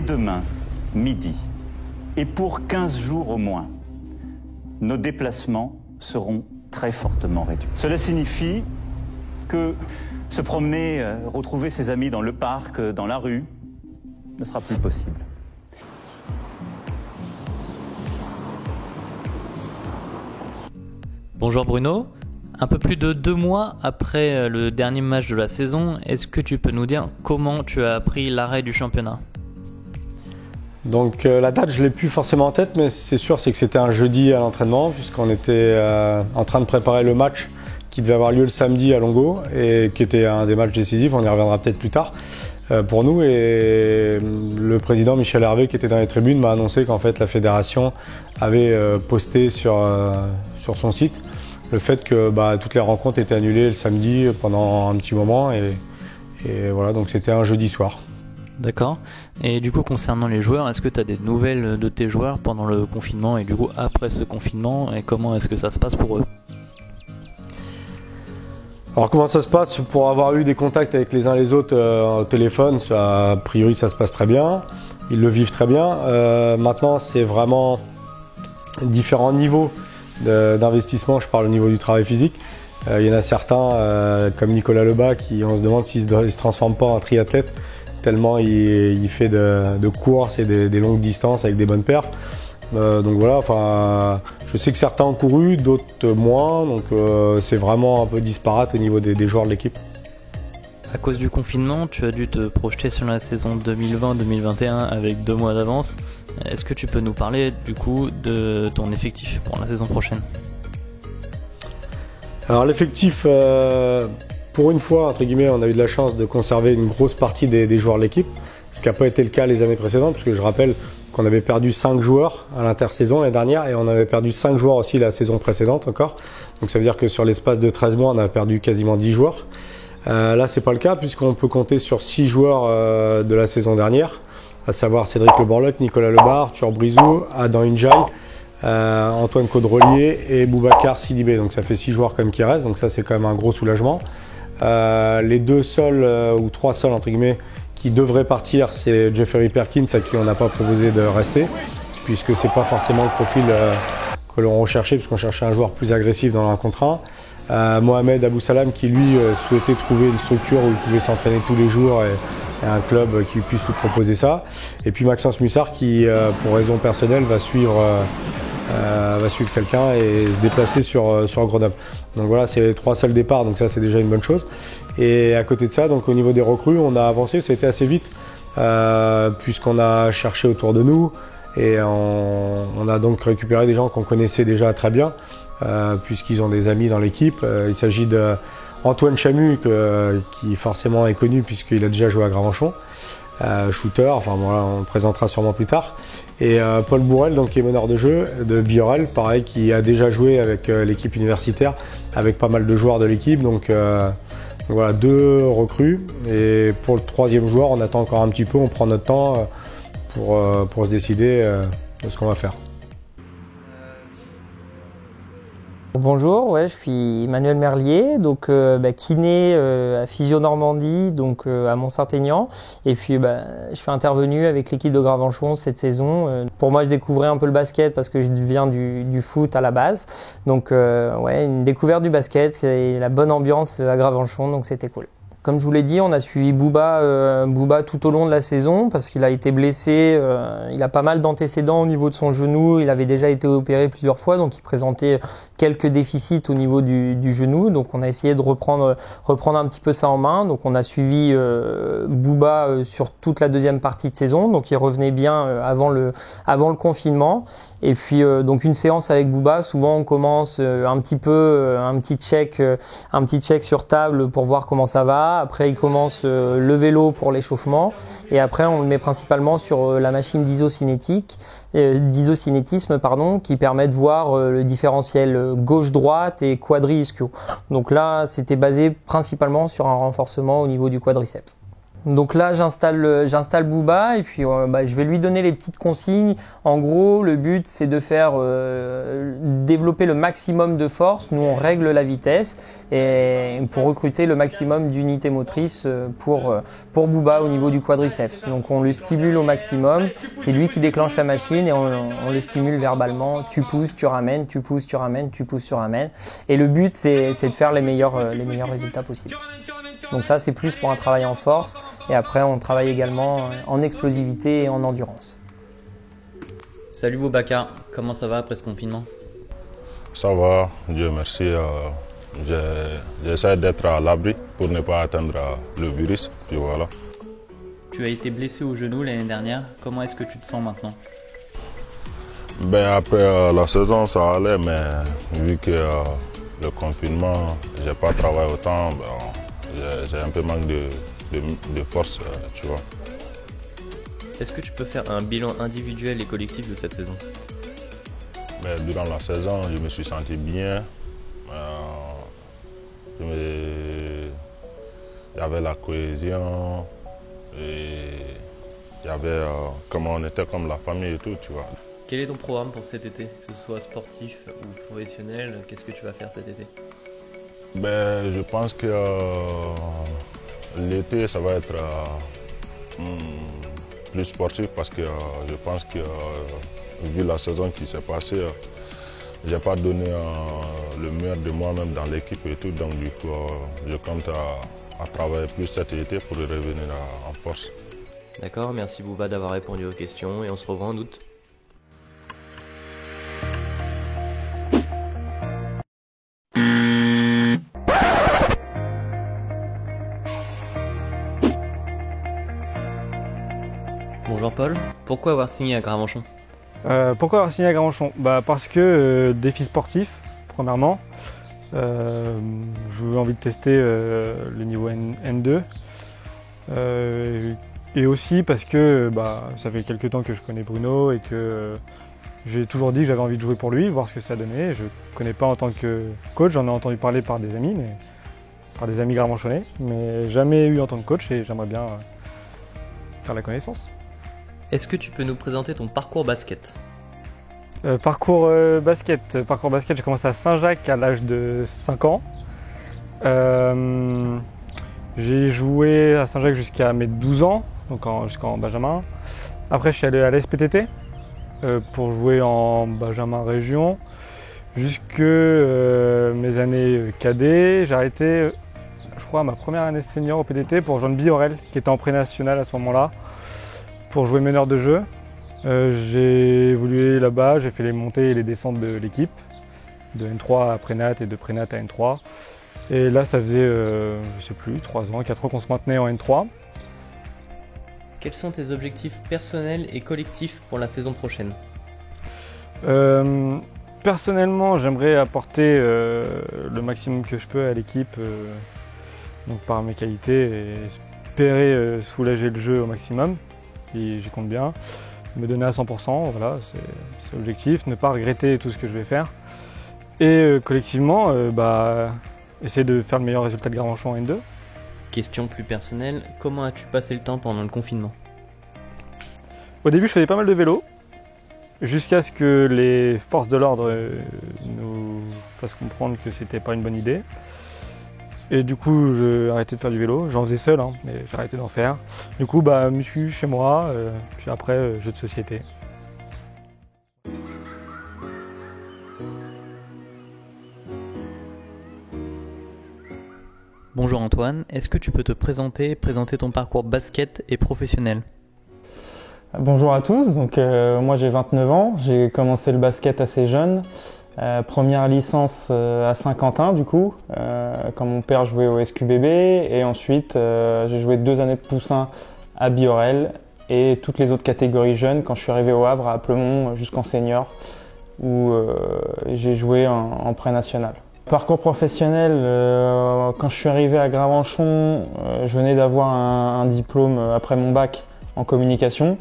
demain, midi, et pour 15 jours au moins, nos déplacements seront très fortement réduits. Cela signifie que se promener, retrouver ses amis dans le parc, dans la rue, ne sera plus possible. Bonjour Bruno, un peu plus de 2 mois après le dernier match de la saison, est-ce que tu peux nous dire comment tu as appris l'arrêt du championnat ? Donc la date je ne l'ai plus forcément en tête, mais c'est sûr c'est que c'était un jeudi à l'entraînement puisqu'on était en train de préparer le match qui devait avoir lieu le samedi à Longo et qui était un des matchs décisifs, on y reviendra peut-être plus tard pour nous. Et le président Michel Hervé qui était dans les tribunes m'a annoncé qu'en fait la fédération avait posté sur son site le fait que toutes les rencontres étaient annulées le samedi pendant un petit moment et voilà, donc c'était un jeudi soir. D'accord. Et du coup, concernant les joueurs, est-ce que tu as des nouvelles de tes joueurs pendant le confinement et du coup après ce confinement, et comment est-ce que ça se passe pour eux ? Alors comment ça se passe? Pour avoir eu des contacts avec les uns les autres au téléphone, a priori ça se passe très bien, ils le vivent très bien. Maintenant c'est vraiment différents niveaux d'investissement, je parle au niveau du travail physique. Il y en a certains comme Nicolas Lebas qui on se demande s'il ne se transforme pas en triathlète tellement il fait de courses et des longues distances avec des bonnes perfs. Donc voilà, enfin, je sais que certains ont couru, d'autres moins, donc c'est vraiment un peu disparate au niveau des joueurs de l'équipe. À cause du confinement, tu as dû te projeter sur la saison 2020-2021 avec 2 mois d'avance. Est-ce que tu peux nous parler du coup de ton effectif pour la saison prochaine ? Alors l'effectif, pour une fois, entre guillemets, on a eu de la chance de conserver une grosse partie des joueurs de l'équipe, ce qui n'a pas été le cas les années précédentes, parce que je rappelle qu'on avait perdu 5 joueurs à l'intersaison l'année dernière et on avait perdu 5 joueurs aussi la saison précédente encore. Donc ça veut dire que sur l'espace de 13 mois, on a perdu quasiment 10 joueurs. Là, c'est pas le cas puisqu'on peut compter sur 6 joueurs de la saison dernière, à savoir Cédric Le Borloc, Nicolas Lebas, Arthur Brizou, Adam Injaï, Antoine Caudrelier et Boubacar Sidibé. Donc ça fait 6 joueurs quand même qui restent, donc ça c'est quand même un gros soulagement. Les 2 seuls ou 3 seuls entre guillemets qui devrait partir, c'est Jeffrey Perkins à qui on n'a pas proposé de rester, puisque c'est pas forcément le profil que l'on recherchait, puisqu'on cherchait un joueur plus agressif dans un contre 1. Mohamed Abou Salam qui lui souhaitait trouver une structure où il pouvait s'entraîner tous les jours et un club qui puisse lui proposer ça. Et puis Maxence Mussard qui, pour raison personnelle, va suivre quelqu'un et se déplacer sur Grenoble. Donc voilà, c'est les 3 seuls départs, donc ça c'est déjà une bonne chose. Et à côté de ça, donc au niveau des recrues, on a avancé, ça a été assez vite, puisqu'on a cherché autour de nous et on a donc récupéré des gens qu'on connaissait déjà très bien, puisqu'ils ont des amis dans l'équipe. Il s'agit d'Antoine Chamu, qui forcément est connu puisqu'il a déjà joué à Gravenchon. Shooter, enfin voilà, on le présentera sûrement plus tard. Et Paul Bourrel, donc qui est meneur de jeu de Biorel, pareil, qui a déjà joué avec l'équipe universitaire, avec pas mal de joueurs de l'équipe. Donc voilà, 2 recrues. Et pour le 3e joueur, on attend encore un petit peu, on prend notre temps pour se décider de ce qu'on va faire. Bonjour, je suis Emmanuel Merlier, donc kiné à Physio Normandie, donc à Mont-Saint-Aignan. Et puis je suis intervenu avec l'équipe de Gravenchon cette saison. Pour moi, je découvrais un peu le basket parce que je viens du foot à la base. Donc une découverte du basket, c'est la bonne ambiance à Gravenchon, donc c'était cool. Comme je vous l'ai dit, on a suivi Bouba tout au long de la saison parce qu'il a été blessé. Il a pas mal d'antécédents au niveau de son genou. Il avait déjà été opéré plusieurs fois, donc il présentait quelques déficits au niveau du genou. Donc on a essayé de reprendre un petit peu ça en main. Donc on a suivi Bouba sur toute la 2e partie de saison. Donc il revenait bien avant le confinement. Et puis donc une séance avec Bouba, souvent on commence un petit check sur table pour voir comment ça va. Après, il commence le vélo pour l'échauffement et après, on le met principalement sur la machine d'isocinétisme, qui permet de voir le différentiel gauche-droite et quadri-ischio. Donc là, c'était basé principalement sur un renforcement au niveau du quadriceps. Donc là, j'installe Booba et puis je vais lui donner les petites consignes. En gros, le but, c'est de faire développer le maximum de force. Nous, on règle la vitesse et pour recruter le maximum d'unités motrices pour Booba au niveau du quadriceps. Donc, on le stimule au maximum. C'est lui qui déclenche la machine et on le stimule verbalement. Tu pousses, tu ramènes, tu pousses, tu ramènes, tu pousses, tu ramènes. Et le but, c'est de faire les meilleurs résultats possibles. Donc ça, c'est plus pour un travail en force. Et après, on travaille également en explosivité et en endurance. Salut Boubacar, comment ça va après ce confinement? Ça va, Dieu merci. J'essaie d'être à l'abri pour ne pas atteindre le virus. Puis voilà. Tu as été blessé au genou l'année dernière. Comment est-ce que tu te sens maintenant? Après la saison, ça allait, mais vu que le confinement, j'ai pas travaillé autant, j'ai un peu manque de force, tu vois. Est-ce que tu peux faire un bilan individuel et collectif de cette saison? Durant la saison, je me suis senti bien. Il y avait la cohésion et il y avait comment on était comme la famille et tout, tu vois. Quel est ton programme pour cet été, que ce soit sportif ou professionnel? Qu'est-ce que tu vas faire cet été? Je pense que l'été, ça va être plus sportif parce que je pense que vu la saison qui s'est passée, je n'ai pas donné le meilleur de moi-même dans l'équipe et tout. Donc du coup, je compte à travailler plus cet été pour revenir en force. D'accord, merci Bouba d'avoir répondu aux questions et on se revoit en août. Bonjour Paul, pourquoi avoir signé à Gravenchon? Pourquoi avoir signé à Gravenchon? Parce que défi sportif, premièrement. J'ai envie de tester le niveau N2. Et aussi parce que ça fait quelques temps que je connais Bruno et que j'ai toujours dit que j'avais envie de jouer pour lui, voir ce que ça donnait. Je ne connais pas en tant que coach, j'en ai entendu parler par des amis, par des amis gravenchonnais, mais jamais eu en tant que coach et j'aimerais bien faire la connaissance. Est-ce que tu peux nous présenter ton parcours basket? Parcours basket, j'ai commencé à Saint-Jacques à l'âge de 5 ans. J'ai joué à Saint-Jacques jusqu'à mes 12 ans, donc jusqu'en Benjamin. Après, je suis allé à l'SPTT pour jouer en Benjamin Région jusque mes années cadets. J'ai arrêté, je crois, ma première année senior au PTT pour rejoindre Biorel, qui était en pré-national à ce moment-là, pour jouer meneur de jeu. J'ai évolué là-bas, j'ai fait les montées et les descentes de l'équipe, de N3 à Prénat et de Prénat à N3. Et là, ça faisait, je sais plus, 3 ans, 4 ans qu'on se maintenait en N3. Quels sont tes objectifs personnels et collectifs pour la saison prochaine? Personnellement, j'aimerais apporter le maximum que je peux à l'équipe, donc par mes qualités, et espérer soulager le jeu au maximum. Et j'y compte bien. Me donner à 100%, voilà, c'est l'objectif. Ne pas regretter tout ce que je vais faire. Et collectivement, essayer de faire le meilleur résultat de Gravenchon en N2. Question plus personnelle, comment as-tu passé le temps pendant le confinement? Au début, je faisais pas mal de vélo, jusqu'à ce que les forces de l'ordre nous fassent comprendre que c'était pas une bonne idée. Et du coup, j'ai arrêté de faire du vélo. J'en faisais seul, mais j'ai arrêté d'en faire. Du coup, muscu chez moi, puis après, jeux de société. Bonjour Antoine, est-ce que tu peux te présenter ton parcours basket et professionnel? Bonjour à tous, donc moi j'ai 29 ans, j'ai commencé le basket assez jeune. Première licence à Saint-Quentin du coup, quand mon père jouait au SQBB, et ensuite j'ai joué 2 années de poussin à Biorel et toutes les autres catégories jeunes quand je suis arrivé au Havre à Plemont jusqu'en senior où j'ai joué en pré-national. Parcours professionnel, quand je suis arrivé à Gravenchon, je venais d'avoir un diplôme après mon bac en communication.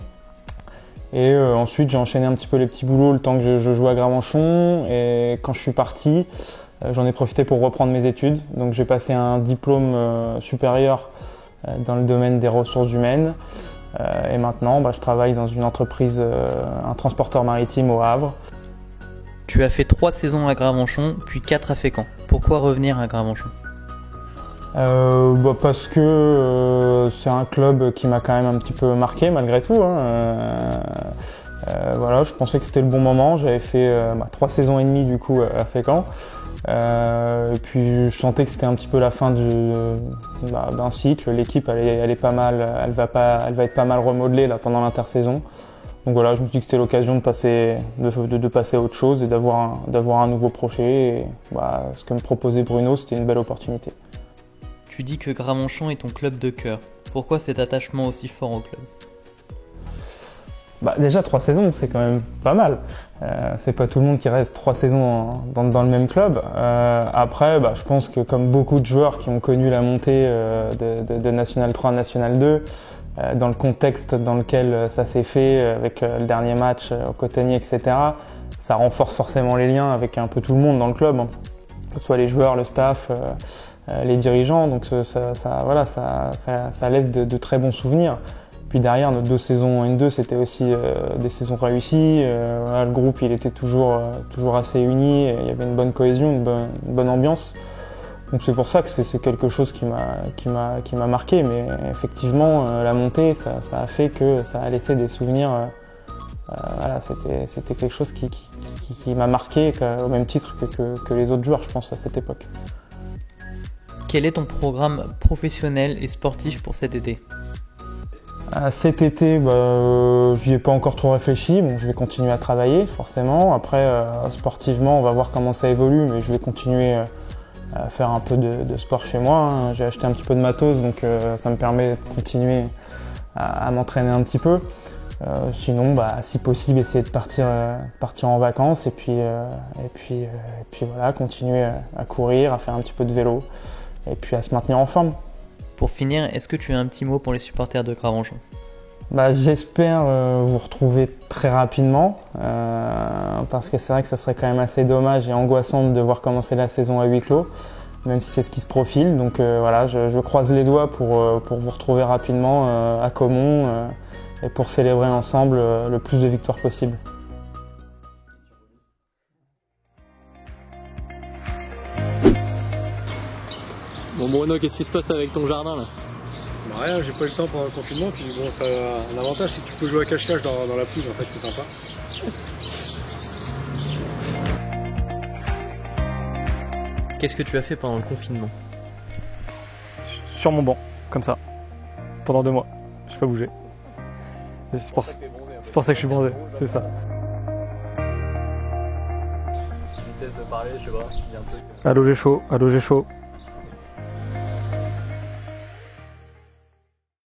Et ensuite, j'ai enchaîné un petit peu les petits boulots le temps que je jouais à Gravenchon. Et quand je suis parti, j'en ai profité pour reprendre mes études. Donc j'ai passé un diplôme supérieur dans le domaine des ressources humaines. Et maintenant, je travaille dans une entreprise, un transporteur maritime au Havre. Tu as fait 3 saisons à Gravenchon, puis 4 à Fécamp. Pourquoi revenir à Gravenchon ? Parce que c'est un club qui m'a quand même un petit peu marqué malgré tout. Voilà, je pensais que c'était le bon moment. J'avais fait 3 saisons et demie du coup à Fécamp. Et puis je sentais que c'était un petit peu la fin d'un cycle. L'équipe elle est pas mal, elle va être pas mal remodelée là pendant l'intersaison. Donc voilà, je me suis dit que c'était l'occasion de passer à autre chose et d'avoir un nouveau projet. Et, ce que me proposait Bruno, c'était une belle opportunité. Tu dis que Gravenchon est ton club de cœur. Pourquoi cet attachement aussi fort au club ? Déjà 3 saisons, c'est quand même pas mal. C'est pas tout le monde qui reste 3 saisons dans le même club. Après, je pense que comme beaucoup de joueurs qui ont connu la montée de National 3 à National 2, dans le contexte dans lequel ça s'est fait, avec le dernier match au Cotonnier, etc., ça renforce forcément les liens avec un peu tout le monde dans le club, hein. Que ce soit les joueurs, le staff, les dirigeants. Donc ça laisse de très bons souvenirs. Puis derrière, nos 2 saisons en N2, c'était aussi des saisons réussies. Le groupe, il était toujours assez uni. Il y avait une bonne cohésion, une bonne ambiance. Donc c'est pour ça que c'est quelque chose qui m'a marqué. Mais effectivement, la montée, ça a fait que ça a laissé des souvenirs. C'était quelque chose qui m'a marqué au même titre que les autres joueurs, je pense, à cette époque. Quel est ton programme professionnel et sportif pour cet été ? Cet été, j'y ai pas encore trop réfléchi. Bon, je vais continuer à travailler, forcément. Après, sportivement, on va voir comment ça évolue, mais je vais continuer à faire un peu de sport chez moi, hein. J'ai acheté un petit peu de matos, donc ça me permet de continuer à m'entraîner un petit peu. Sinon, si possible, essayer de partir en vacances et puis voilà, continuer à courir, à faire un petit peu de vélo et puis à se maintenir en forme. Pour finir, est-ce que tu as un petit mot pour les supporters de Gravenchon ? J'espère vous retrouver très rapidement, parce que c'est vrai que ça serait quand même assez dommage et angoissant de devoir commencer la saison à huis clos, même si c'est ce qui se profile. Donc voilà, je croise les doigts pour vous retrouver rapidement à Caumont et pour célébrer ensemble le plus de victoires possible. Bon Bruno, qu'est-ce qui se passe avec ton jardin là ? Rien, j'ai pas eu le temps pendant le confinement, puis bon, ça a un avantage, c'est que tu peux jouer à cache-cache dans la pelouse, en fait, c'est sympa. Qu'est-ce que tu as fait pendant le confinement ? Sur mon banc, comme ça, pendant 2 mois. Je n'ai pas bougé. C'est pour ça que je suis bandé, c'est ça. Vitesse de parler, je sais pas, il y a un truc. Allô, j'ai chaud.